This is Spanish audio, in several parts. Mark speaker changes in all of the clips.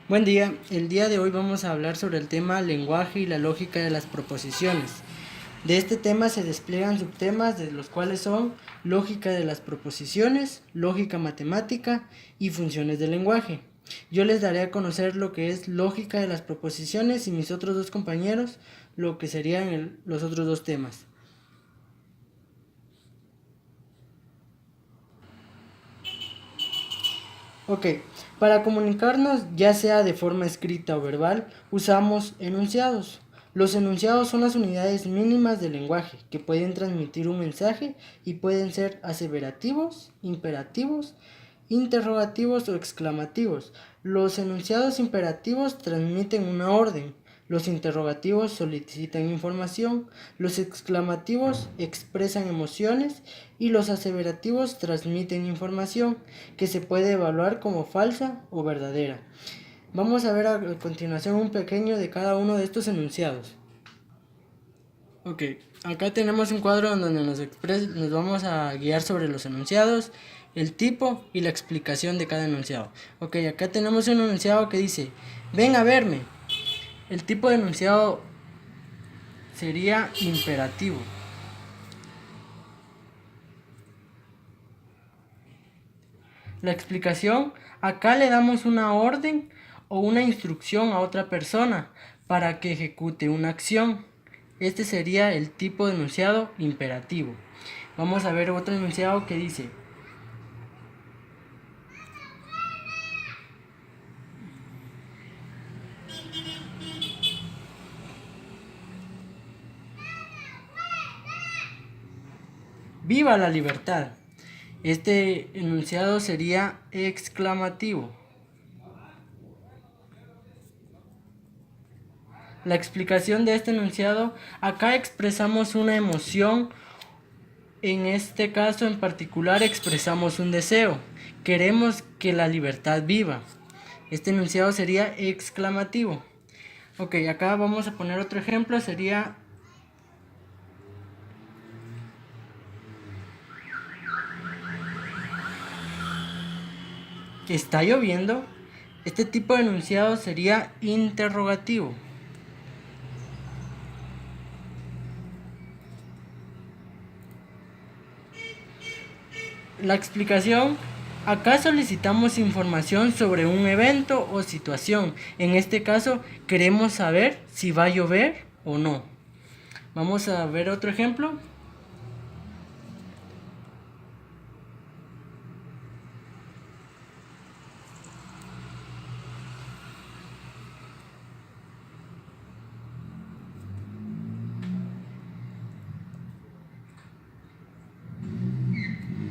Speaker 1: Buen día, el día de hoy vamos a hablar sobre el tema lenguaje y la lógica de las proposiciones. De este tema se despliegan subtemas de los cuales son lógica de las proposiciones, lógica matemática y funciones del lenguaje. Yo les daré a conocer lo que es lógica de las proposiciones y mis otros dos compañeros lo que serían los otros dos temas. Ok, para comunicarnos, ya sea de forma escrita o verbal, usamos enunciados. Los enunciados son las unidades mínimas del lenguaje que pueden transmitir un mensaje y pueden ser aseverativos, imperativos, interrogativos o exclamativos. Los enunciados imperativos transmiten una orden, los interrogativos solicitan información, los exclamativos expresan emociones y los aseverativos transmiten información que se puede evaluar como falsa o verdadera. Vamos a ver a continuación un pequeño de cada uno de estos enunciados. Ok, acá tenemos un cuadro donde nos vamos a guiar sobre los enunciados, el tipo y la explicación de cada enunciado. Ok, acá tenemos un enunciado que dice, ven a verme. El tipo de enunciado sería imperativo. La explicación, acá le damos una orden o una instrucción a otra persona para que ejecute una acción. Este sería el tipo de enunciado imperativo. Vamos a ver otro enunciado que dice, ¡viva la libertad! Este enunciado sería exclamativo. La explicación de este enunciado, acá expresamos una emoción. En este caso en particular expresamos un deseo. Queremos que la libertad viva. Este enunciado sería exclamativo. Ok, acá vamos a poner otro ejemplo. Sería, ¿está lloviendo? Este tipo de enunciado sería interrogativo. La explicación, acá solicitamos información sobre un evento o situación. En este caso queremos saber si va a llover o no. Vamos a ver otro ejemplo.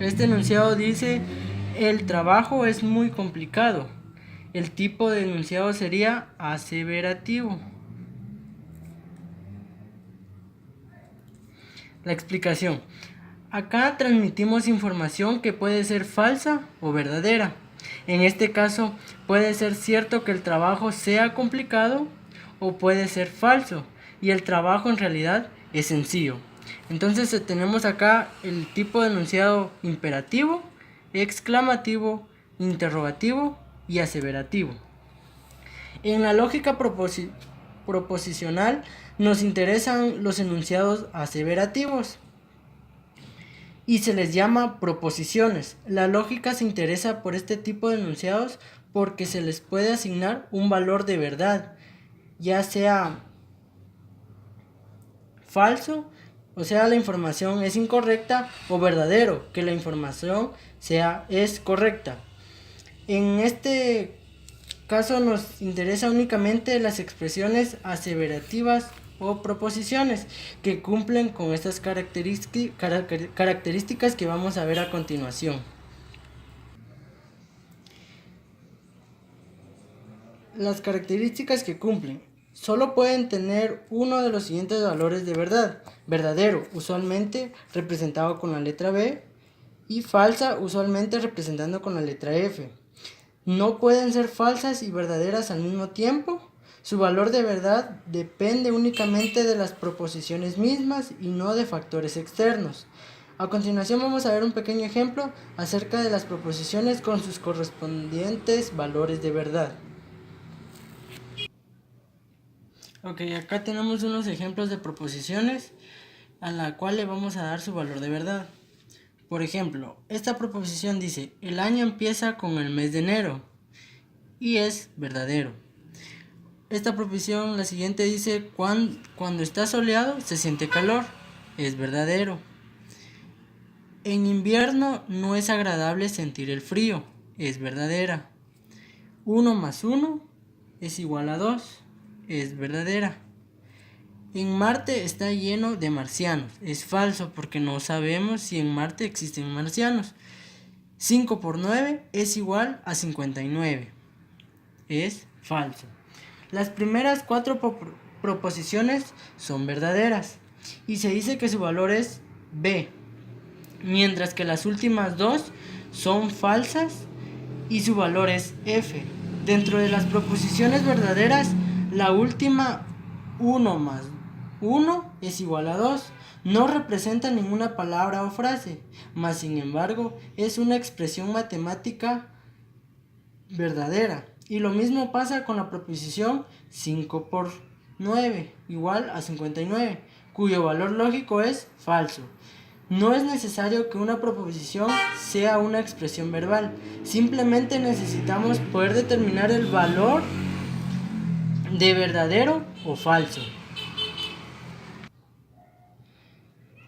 Speaker 1: Este enunciado dice, el trabajo es muy complicado. El tipo de enunciado sería aseverativo. La explicación. Acá transmitimos información que puede ser falsa o verdadera. En este caso, puede ser cierto que el trabajo sea complicado o puede ser falso y el trabajo en realidad es sencillo. Entonces tenemos acá el tipo de enunciado imperativo, exclamativo, interrogativo y aseverativo. En la lógica proposicional nos interesan los enunciados aseverativos y se les llama proposiciones. La lógica se interesa por este tipo de enunciados porque se les puede asignar un valor de verdad, ya sea falso, o sea la información es incorrecta, o verdadero, que la información es correcta. En este caso nos interesa únicamente las expresiones aseverativas o proposiciones que cumplen con estas características que vamos a ver a continuación. Las características que cumplen solo pueden tener uno de los siguientes valores de verdad: verdadero, usualmente representado con la letra B, y falsa, usualmente representando con la letra F. No pueden ser falsas y verdaderas al mismo tiempo. Su valor de verdad depende únicamente de las proposiciones mismas y no de factores externos. A continuación vamos a ver un pequeño ejemplo acerca de las proposiciones con sus correspondientes valores de verdad. Ok, acá tenemos unos ejemplos de proposiciones a la cual le vamos a dar su valor de verdad. Por ejemplo, esta proposición dice, el año empieza con el mes de enero y es verdadero. Esta proposición, la siguiente dice, cuando está soleado se siente calor, es verdadero. En invierno no es agradable sentir el frío, es verdadera. 1 más 1 es igual a 2, es verdadera. En Marte está lleno de marcianos, es falso porque no sabemos si en Marte existen marcianos. 5 por 9 es igual a 59, es falso. Las primeras 4 proposiciones son verdaderas y se dice que su valor es B, mientras que las últimas 2 son falsas y su valor es F. Dentro de las proposiciones verdaderas, la última 1 más 1 es igual a 2. No representa ninguna palabra o frase, mas sin embargo es una expresión matemática verdadera. Y lo mismo pasa con la proposición 5 por 9 igual a 59, cuyo valor lógico es falso. No es necesario que una proposición sea una expresión verbal, simplemente necesitamos poder determinar el valor de verdadero o falso.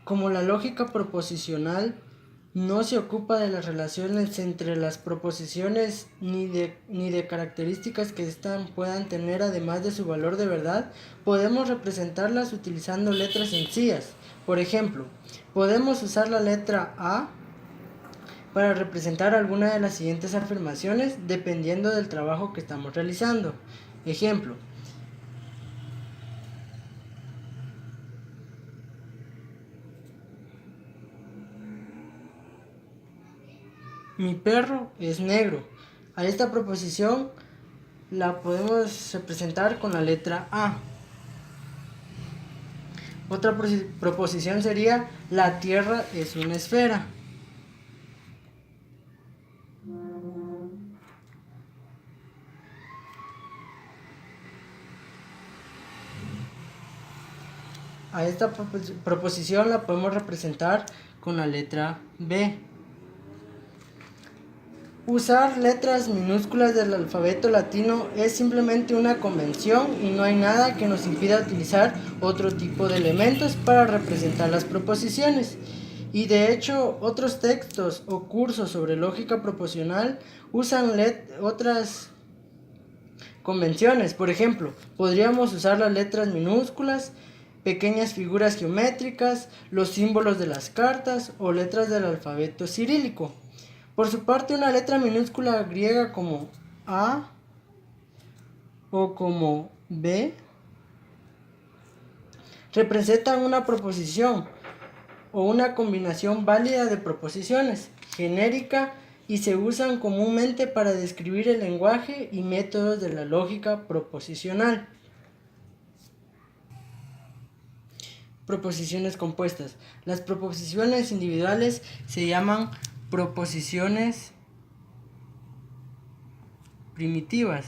Speaker 1: Como la lógica proposicional no se ocupa de las relaciones entre las proposiciones ni de características que éstas puedan tener además de su valor de verdad, podemos representarlas utilizando letras sencillas. Por ejemplo, podemos usar la letra A para representar alguna de las siguientes afirmaciones dependiendo del trabajo que estamos realizando. Ejemplo: mi perro es negro. A esta proposición la podemos representar con la letra A. Otra proposición sería, la Tierra es una esfera. A esta proposición la podemos representar con la letra B. Usar letras minúsculas del alfabeto latino es simplemente una convención y no hay nada que nos impida utilizar otro tipo de elementos para representar las proposiciones. Y de hecho, otros textos o cursos sobre lógica proposicional usan otras convenciones. Por ejemplo, podríamos usar las letras minúsculas, pequeñas figuras geométricas, los símbolos de las cartas o letras del alfabeto cirílico. Por su parte, una letra minúscula griega como A o como B representan una proposición o una combinación válida de proposiciones, genérica, y se usan comúnmente para describir el lenguaje y métodos de la lógica proposicional. Proposiciones compuestas. Las proposiciones individuales se llaman proposiciones primitivas.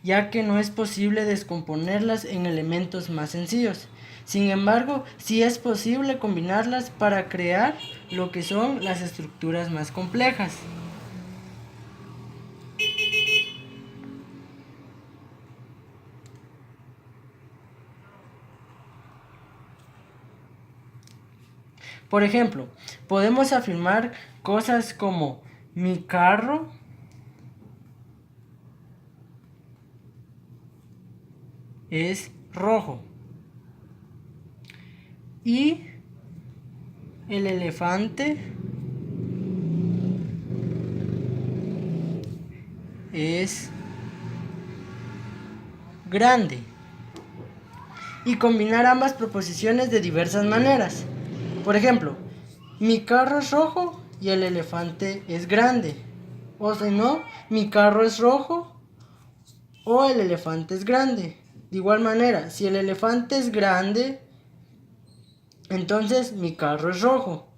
Speaker 1: Ya que no es posible descomponerlas en elementos más sencillos. Sin embargo, sí es posible combinarlas para crear lo que son las estructuras más complejas. Por ejemplo, podemos afirmar cosas como mi carro es rojo y el elefante es grande, y combinar ambas proposiciones de diversas maneras. Por ejemplo, mi carro es rojo y el elefante es grande. O si no, mi carro es rojo o el elefante es grande. De igual manera, si el elefante es grande, entonces mi carro es rojo.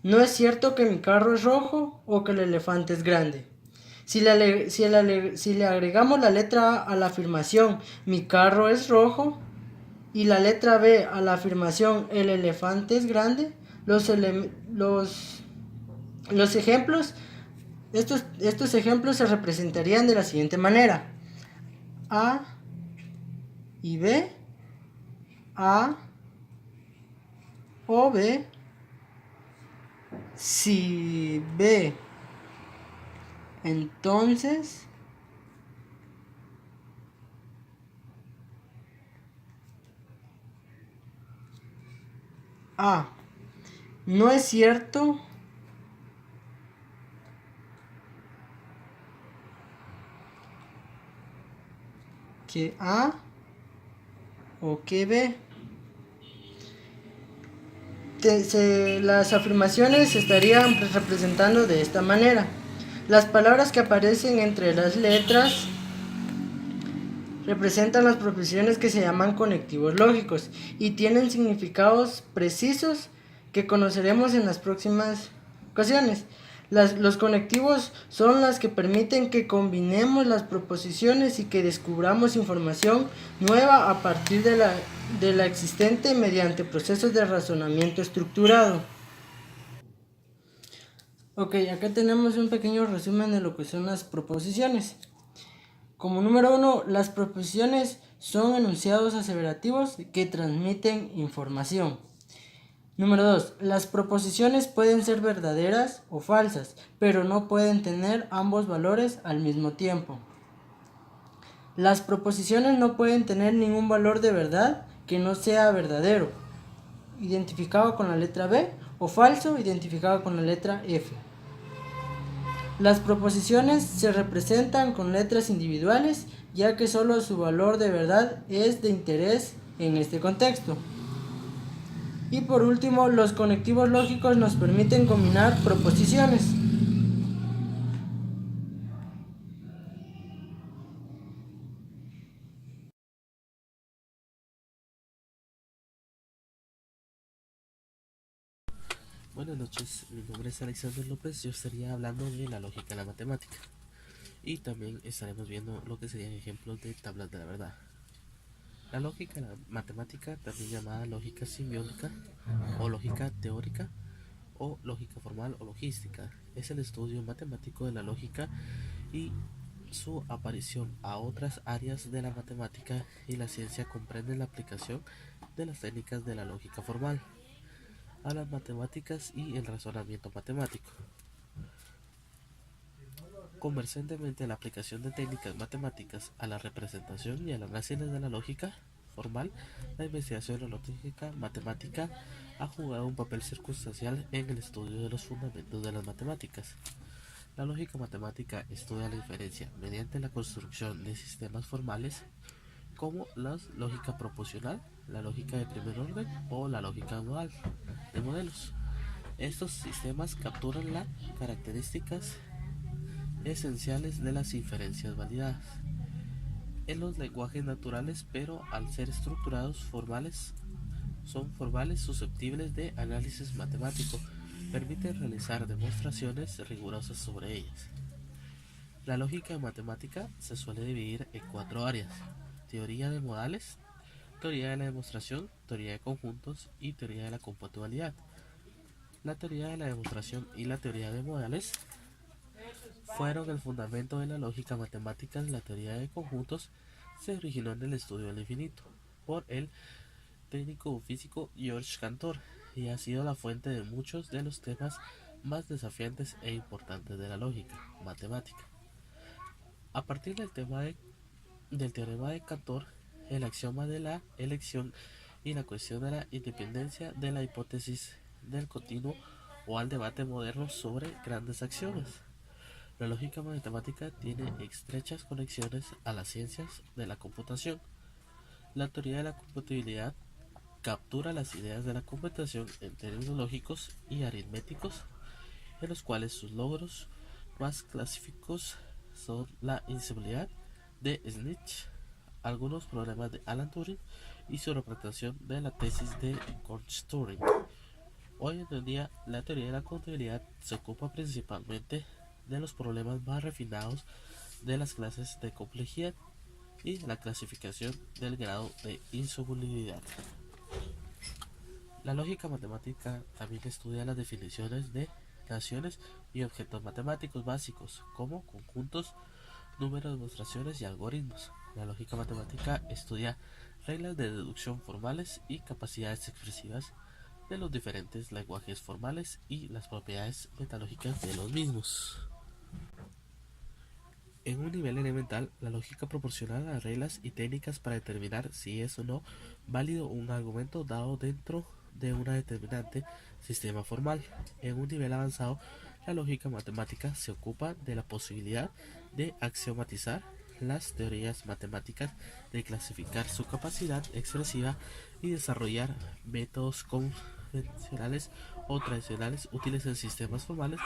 Speaker 1: No es cierto que mi carro es rojo o que el elefante es grande. Si le agregamos la letra A a la afirmación mi carro es rojo y la letra B a la afirmación el elefante es grande, los ejemplos, estos ejemplos se representarían de la siguiente manera. A y B, A o B, si B, entonces A. No es cierto que A o que B. Las afirmaciones se estarían representando de esta manera. Las palabras que aparecen entre las letras representan las proposiciones que se llaman conectivos lógicos y tienen significados precisos que conoceremos en las próximas ocasiones. Los conectivos son las que permiten que combinemos las proposiciones y que descubramos información nueva a partir de la existente mediante procesos de razonamiento estructurado. Ok, acá tenemos un pequeño resumen de lo que son las proposiciones. Como número 1, las proposiciones son enunciados aseverativos que transmiten información. Número 2, las proposiciones pueden ser verdaderas o falsas, pero no pueden tener ambos valores al mismo tiempo. Las proposiciones no pueden tener ningún valor de verdad que no sea verdadero, identificado con la letra B, o falso, identificado con la letra F. Las proposiciones se representan con letras individuales, ya que solo su valor de verdad es de interés en este contexto. Y por último, los conectivos lógicos nos permiten combinar proposiciones.
Speaker 2: Buenas noches, mi nombre es Alexander López, yo estaría hablando de la lógica en la matemática y también estaremos viendo lo que serían ejemplos de tablas de la verdad. La lógica en la matemática, también llamada lógica simbiótica o lógica teórica o lógica formal o logística, es el estudio matemático de la lógica y su aparición a otras áreas de la matemática y la ciencia comprende la aplicación de las técnicas de la lógica formal a las matemáticas y el razonamiento matemático. Conversentemente, la aplicación de técnicas matemáticas a la representación y al análisis de la lógica formal, la investigación de la lógica matemática ha jugado un papel circunstancial en el estudio de los fundamentos de las matemáticas. La lógica matemática estudia la inferencia mediante la construcción de sistemas formales como la lógica proposicional, la lógica de primer orden o la lógica modal de modelos. Estos sistemas capturan las características esenciales de las inferencias validadas en los lenguajes naturales, pero al ser estructurados formales, son formales susceptibles de análisis matemático, permiten realizar demostraciones rigurosas sobre ellas. La lógica matemática se suele dividir en 4 áreas: teoría de modales, teoría de la demostración, teoría de conjuntos y teoría de la compatibilidad. La teoría de la demostración y la teoría de modales fueron el fundamento de la lógica matemática. La teoría de conjuntos se originó en el estudio del infinito por el técnico físico George Cantor y ha sido la fuente de muchos de los temas más desafiantes e importantes de la lógica matemática. A partir del teorema de Cantor, el axioma de la elección y la cuestión de la independencia de la hipótesis del continuo o al debate moderno sobre grandes axiomas. La lógica matemática tiene estrechas conexiones a las ciencias de la computación. La teoría de la compatibilidad captura las ideas de la computación en términos lógicos y aritméticos, en los cuales sus logros más clásicos son la inseguridad de Snitch, algunos problemas de Alan Turing y su representación de la tesis de Korn-Turing. Hoy en día, la teoría de la contabilidad se ocupa principalmente de los problemas más refinados de las clases de complejidad y de la clasificación del grado de insolubilidad. La lógica matemática también estudia las definiciones de relaciones y objetos matemáticos básicos, como conjuntos, números, demostraciones y algoritmos. La lógica matemática estudia reglas de deducción formales y capacidades expresivas de los diferentes lenguajes formales y las propiedades metalógicas de los mismos. En un nivel elemental, la lógica proporciona las reglas y técnicas para determinar si es o no válido un argumento dado dentro de una determinante sistema formal. En un nivel avanzado, la lógica matemática se ocupa de la posibilidad de axiomatizar las teorías matemáticas, de clasificar su capacidad expresiva y desarrollar métodos convencionales o tradicionales útiles en sistemas formales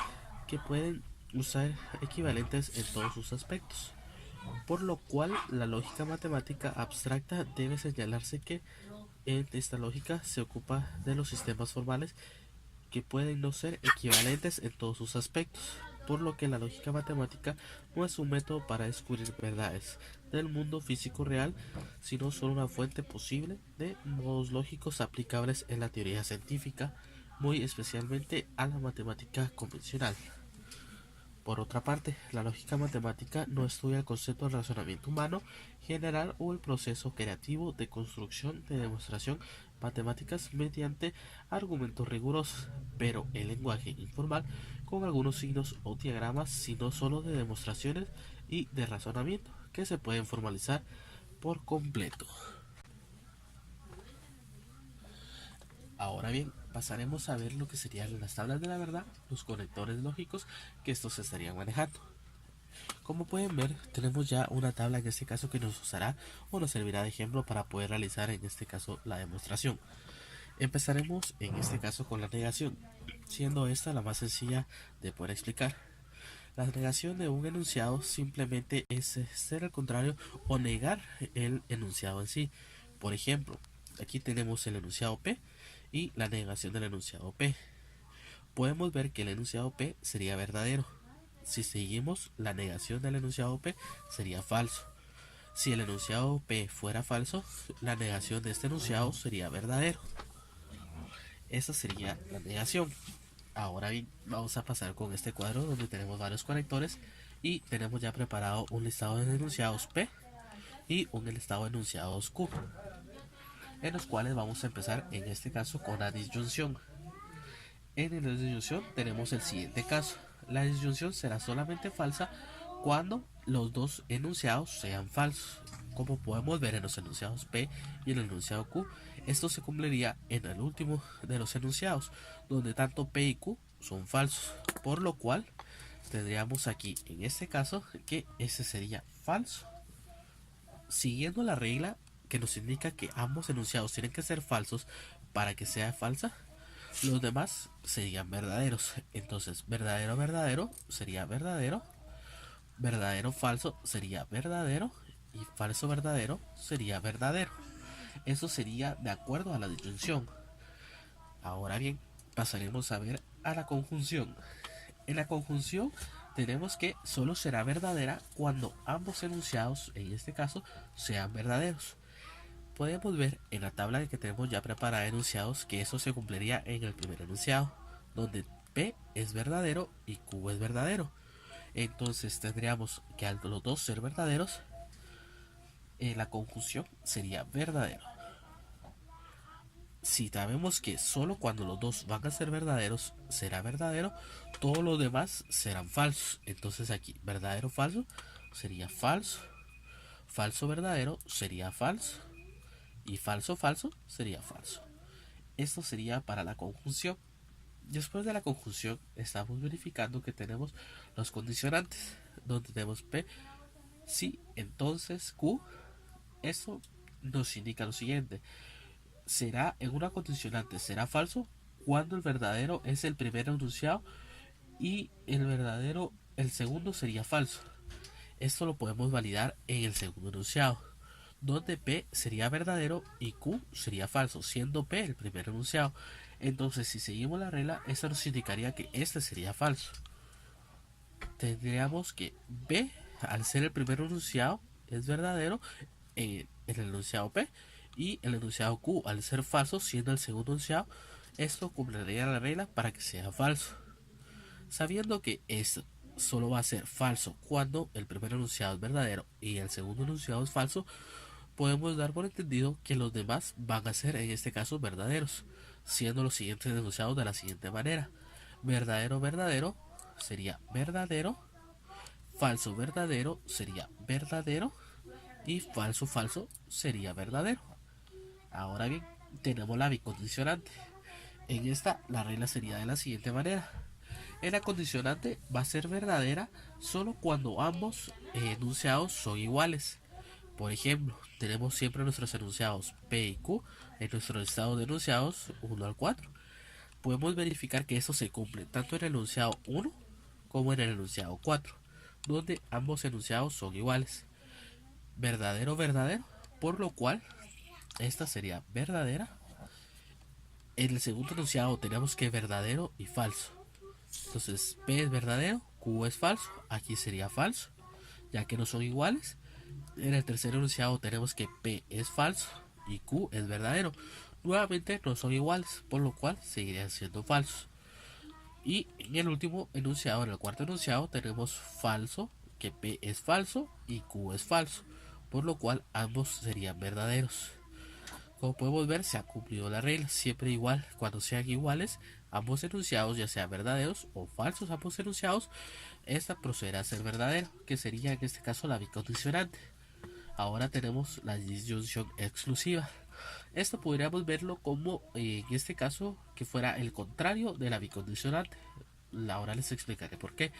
Speaker 2: que pueden usar equivalentes en todos sus aspectos, por lo cual la lógica matemática abstracta debe señalarse que en esta lógica se ocupa de los sistemas formales que pueden no ser equivalentes en todos sus aspectos, por lo que la lógica matemática no es un método para descubrir verdades del mundo físico real, sino solo una fuente posible de modos lógicos aplicables en la teoría científica, muy especialmente a la matemática convencional. Por otra parte, la lógica matemática no estudia el concepto de razonamiento humano general o el proceso creativo de construcción de demostración matemáticas mediante argumentos rigurosos, pero el lenguaje informal con algunos signos o diagramas, sino solo de demostraciones y de razonamiento que se pueden formalizar por completo. Ahora bien, pasaremos a ver lo que serían las tablas de la verdad, los conectores lógicos que estos se estarían manejando. Como pueden ver, tenemos ya una tabla en este caso que nos usará o nos servirá de ejemplo para poder realizar en este caso la demostración. Empezaremos en este caso con la negación, siendo esta la más sencilla de poder explicar. La negación de un enunciado simplemente es ser el contrario o negar el enunciado en sí. Por ejemplo, aquí tenemos el enunciado P y la negación del enunciado P. Podemos ver que el enunciado P sería verdadero. Si seguimos, la negación del enunciado P sería falso. Si el enunciado P fuera falso, la negación de este enunciado sería verdadero. Esa sería la negación. Ahora bien, vamos a pasar con este cuadro donde tenemos varios conectores y tenemos ya preparado un listado de enunciados P y un listado de enunciados Q, en los cuales vamos a empezar en este caso con la disyunción. En la disyunción tenemos el siguiente caso. La disyunción será solamente falsa cuando los dos enunciados sean falsos. Como podemos ver en los enunciados P y en el enunciado Q, esto se cumpliría en el último de los enunciados, donde tanto P y Q son falsos, por lo cual tendríamos aquí en este caso que ese sería falso. Siguiendo la regla que nos indica que ambos enunciados tienen que ser falsos para que sea falsa, los demás serían verdaderos. Entonces, verdadero, verdadero sería verdadero, verdadero, falso sería verdadero y falso, verdadero sería verdadero. Eso sería de acuerdo a la disyunción. Ahora bien, pasaremos a ver a la conjunción. En la conjunción tenemos que solo será verdadera cuando ambos enunciados, en este caso, sean verdaderos. Podemos ver en la tabla que tenemos ya preparada enunciados que eso se cumpliría en el primer enunciado, donde P es verdadero y Q es verdadero. Entonces tendríamos que al los dos ser verdaderos, la conjunción sería verdadero. Si sabemos que solo cuando los dos van a ser verdaderos será verdadero, todos los demás serán falsos. Entonces aquí verdadero falso sería falso, falso verdadero sería falso y falso falso sería falso. Esto sería para la conjunción. Después de la conjunción estamos verificando que tenemos los condicionantes, donde tenemos P, sí, entonces Q. Eso nos indica lo siguiente: será en una condicionante será falso cuando el verdadero es el primer enunciado y el verdadero el segundo sería falso. Esto lo podemos validar en el segundo enunciado, donde P sería verdadero y Q sería falso, siendo P el primer enunciado. Entonces, si seguimos la regla, esto nos indicaría que este sería falso. Tendríamos que B, al ser el primer enunciado, es verdadero en el enunciado P, y el enunciado Q, al ser falso, siendo el segundo enunciado, esto cumpliría la regla para que sea falso. Sabiendo que esto solo va a ser falso cuando el primer enunciado es verdadero y el segundo enunciado es falso, podemos dar por entendido que los demás van a ser en este caso verdaderos, siendo los siguientes enunciados de la siguiente manera: verdadero verdadero sería verdadero, falso verdadero sería verdadero y falso falso sería verdadero. Ahora bien, tenemos la bicondicionante. En esta la regla sería de la siguiente manera: en la condicionante va a ser verdadera solo cuando ambos enunciados son iguales. Por ejemplo, tenemos siempre nuestros enunciados P y Q en nuestro estado de enunciados 1 al 4. Podemos verificar que esto se cumple tanto en el enunciado 1 como en el enunciado 4, donde ambos enunciados son iguales. Verdadero, verdadero, por lo cual esta sería verdadera. En el segundo enunciado tenemos que verdadero y falso. Entonces P es verdadero, Q es falso, aquí sería falso, ya que no son iguales. En el tercer enunciado tenemos que P es falso y Q es verdadero. Nuevamente no son iguales, por lo cual seguirían siendo falsos. Y en el último enunciado, en el cuarto enunciado, tenemos falso, que P es falso y Q es falso, por lo cual ambos serían verdaderos. Como podemos ver, se ha cumplido la regla, siempre igual, cuando sean iguales ambos enunciados, ya sean verdaderos o falsos ambos enunciados, esta procederá a ser verdadero, que sería en este caso la bicondicionante. Ahora tenemos la disyunción exclusiva. Esto podríamos verlo como en este caso que fuera el contrario de la bicondicionante. Ahora les explicaré por qué.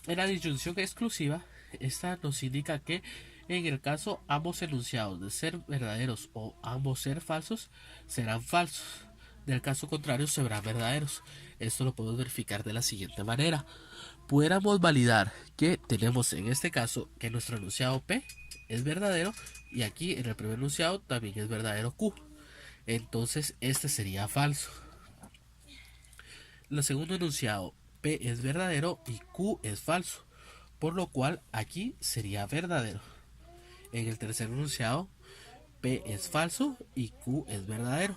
Speaker 2: En la disyunción exclusiva, esta nos indica que en el caso ambos enunciados de ser verdaderos o ambos ser falsos serán falsos. Del caso contrario serán verdaderos. Esto lo podemos verificar de la siguiente manera: pudiéramos validar que tenemos en este caso que nuestro enunciado P es verdadero y aquí en el primer enunciado también es verdadero Q. Entonces este sería falso. El segundo enunciado P es verdadero y Q es falso, por lo cual aquí sería verdadero. En el tercer enunciado P es falso y Q es verdadero,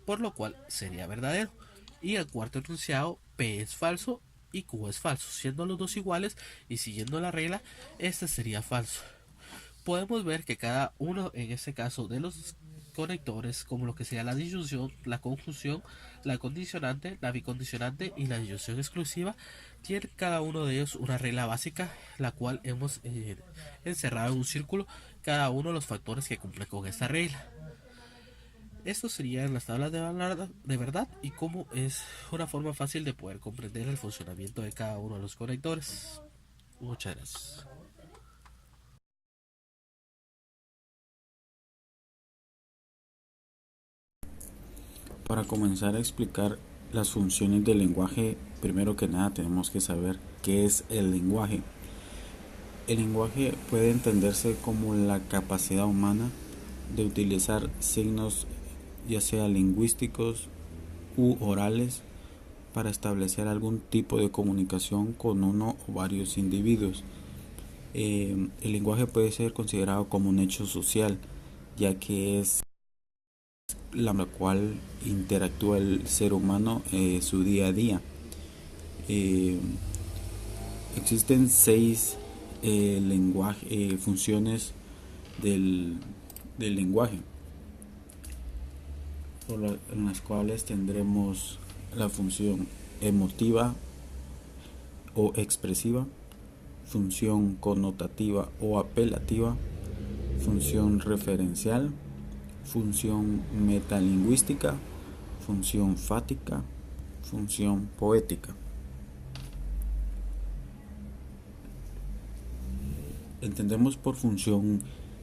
Speaker 2: por lo cual sería verdadero. Y el cuarto enunciado P es falso y Q es falso, siendo los dos iguales y siguiendo la regla, este sería falso. Podemos ver que cada uno en este caso de los conectores, como lo que sería la disyunción, la conjunción, la condicionante, la bicondicionante y la disyunción exclusiva, tiene cada uno de ellos una regla básica, la cual hemos encerrado en un círculo cada uno de los factores que cumplen con esta regla. Esto serían las tablas de verdad y cómo es una forma fácil de poder comprender el funcionamiento de cada uno de los conectores. Muchas gracias.
Speaker 3: Para comenzar a explicar las funciones del lenguaje, primero que nada tenemos que saber qué es el lenguaje. El lenguaje puede entenderse como la capacidad humana de utilizar signos, ya sea lingüísticos u orales, para establecer algún tipo de comunicación con uno o varios individuos. El lenguaje puede ser considerado como un hecho social, ya que es la cual interactúa el ser humano su día a día. Existen 6 funciones del lenguaje, en las cuales tendremos la función emotiva o expresiva, función connotativa o apelativa, función referencial, función metalingüística, función fática, función poética. Entendemos por función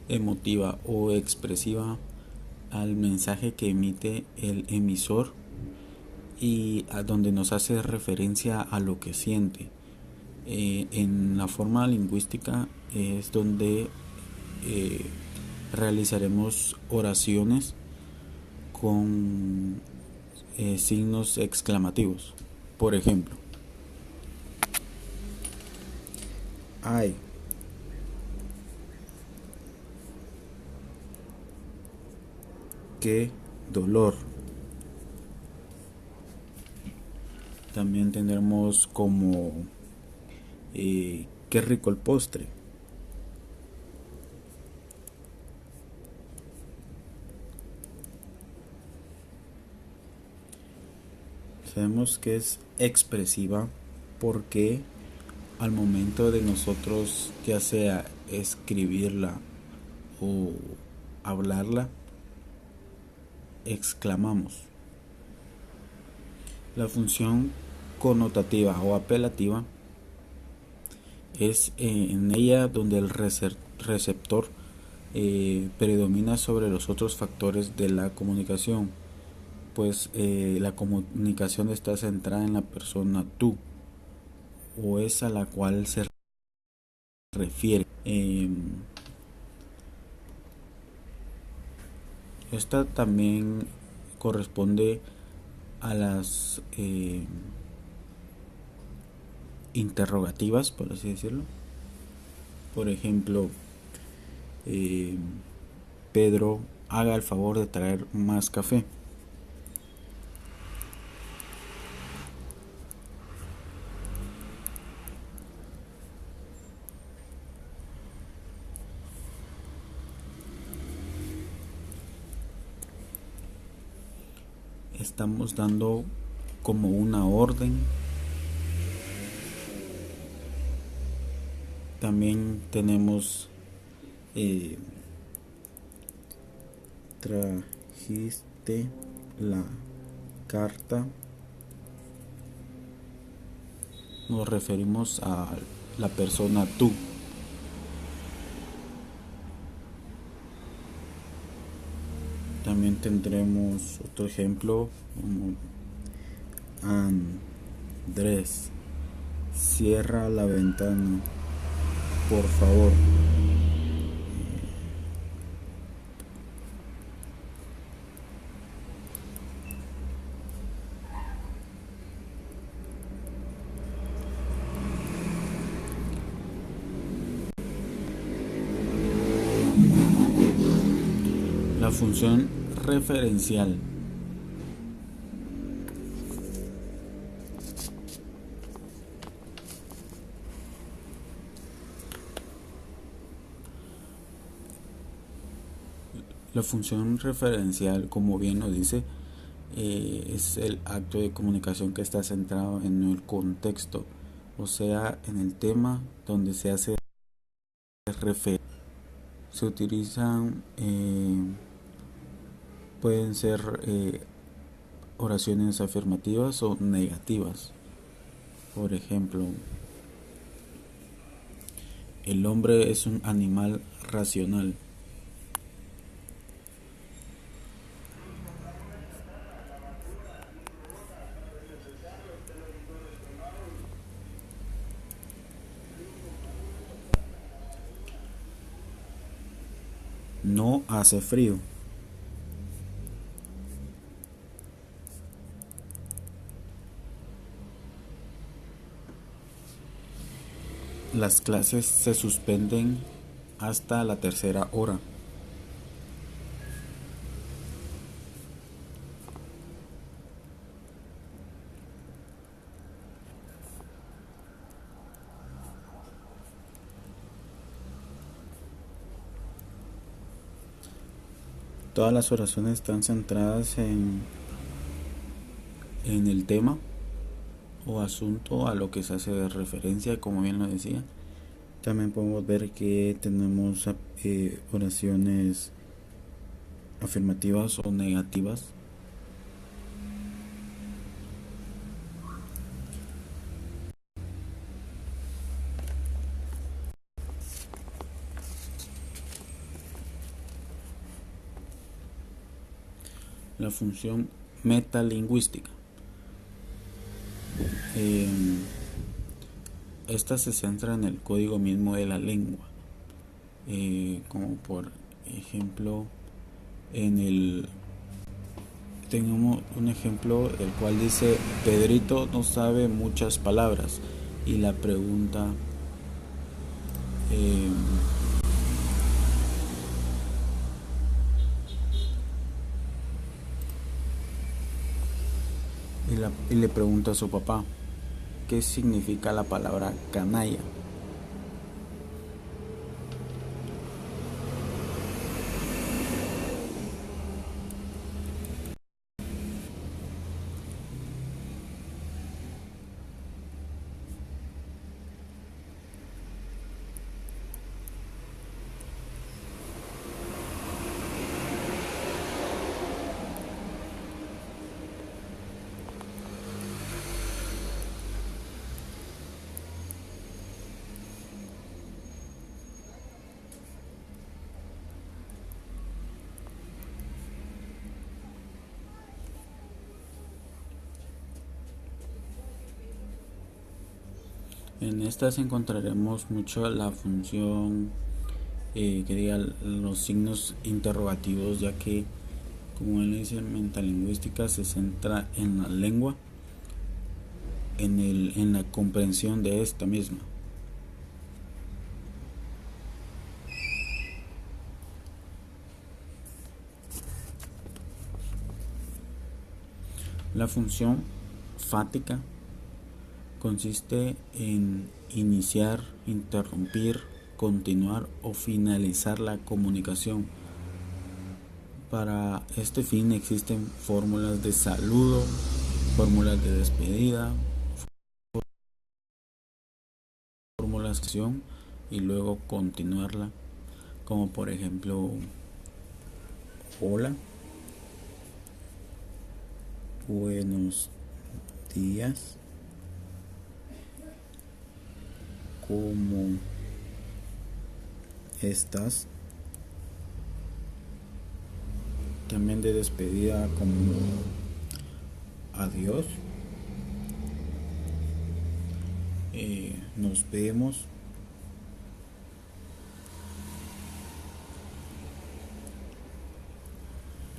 Speaker 3: emotiva o expresiva al mensaje que emite el emisor y a donde nos hace referencia a lo que siente. En la forma lingüística es donde realizaremos oraciones con signos exclamativos. Por ejemplo, ay, qué dolor. También tendremos como qué rico el postre. Sabemos que es expresiva porque al momento de nosotros ya sea escribirla o hablarla, exclamamos. La función connotativa o apelativa es en ella donde el receptor predomina sobre los otros factores de la comunicación, pues la comunicación está centrada en la persona tú o es a la cual se refiere. Esta también corresponde a las interrogativas, por así decirlo. Por ejemplo, Pedro, haga el favor de traer más café. Estamos dando como una orden. También tenemos trajiste la carta. Nos referimos a la persona tú. También tendremos otro ejemplo como Andrés, cierra la ventana, por favor. La función referencial. La función referencial, como bien lo dice, es el acto de comunicación que está centrado en el contexto, o sea, en el tema donde se hace referencia. Se utilizan, pueden ser oraciones afirmativas o negativas. Por ejemplo, el hombre es un animal racional. No hace frío. Las clases se suspenden hasta la tercera hora. Todas las oraciones están centradas en el tema o asunto a lo que se hace referencia, como bien lo decía. También podemos ver que tenemos oraciones afirmativas o negativas. La función metalingüística. Esta se centra en el código mismo de la lengua, como por ejemplo en el tenemos un ejemplo el cual dice: Pedrito no sabe muchas palabras. Y la pregunta y le pregunta a su papá: ¿qué significa la palabra canalla? En estas encontraremos mucho la función que diga los signos interrogativos, ya que, como él dice, metalingüística se centra en la lengua, en la comprensión de esta misma. La función fática consiste en iniciar, interrumpir, continuar o finalizar la comunicación. Para este fin existen fórmulas de saludo, fórmulas de despedida, fórmulas de acción y luego continuarla, como por ejemplo: hola, buenos días, ¿cómo estás? También de despedida como: adiós, nos vemos,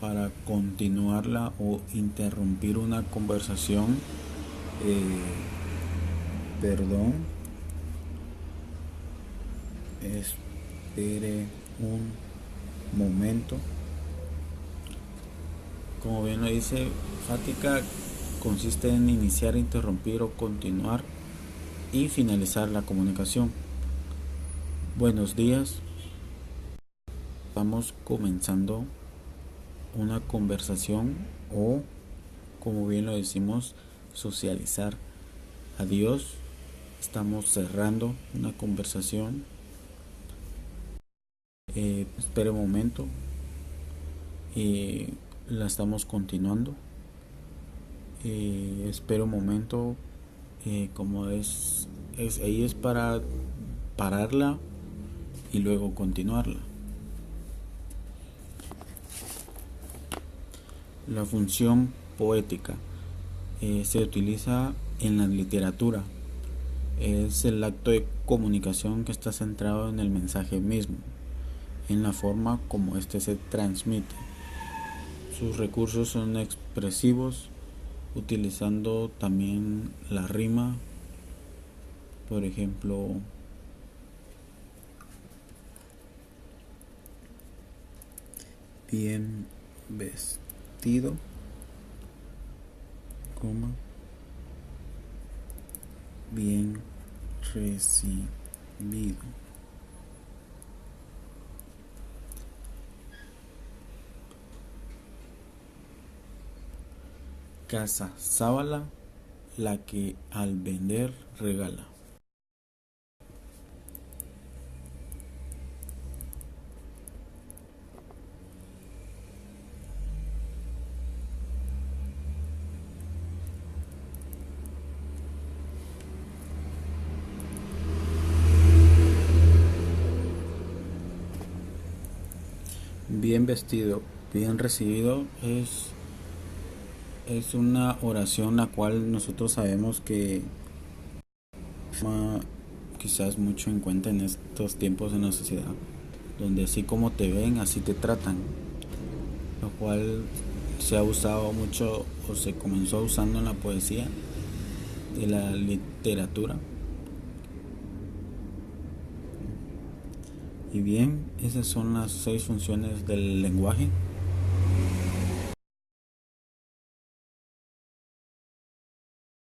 Speaker 3: para continuarla o interrumpir una conversación: perdón, espere un momento. Como bien lo dice, fática consiste en iniciar, interrumpir o continuar y finalizar la comunicación. Buenos días. Estamos comenzando una conversación o, como bien lo decimos, socializar. Adiós. Estamos cerrando una conversación. Espere un momento. La estamos continuando. Espera un momento. Como ahí es para pararla y luego continuarla. La función poética se utiliza en la literatura. Es el acto de comunicación que está centrado en el mensaje mismo, en la forma como éste se transmite. Sus recursos son expresivos, utilizando también la rima. Por ejemplo, bien vestido, bien recibido. Casa sábala, la que al vender regala. Bien vestido, bien recibido es una oración la cual nosotros sabemos que toma quizás mucho en cuenta en estos tiempos en la sociedad, donde así como te ven, así te tratan, lo cual se ha usado mucho o se comenzó usando en la poesía de la literatura. Y bien, esas son las 6 funciones del lenguaje.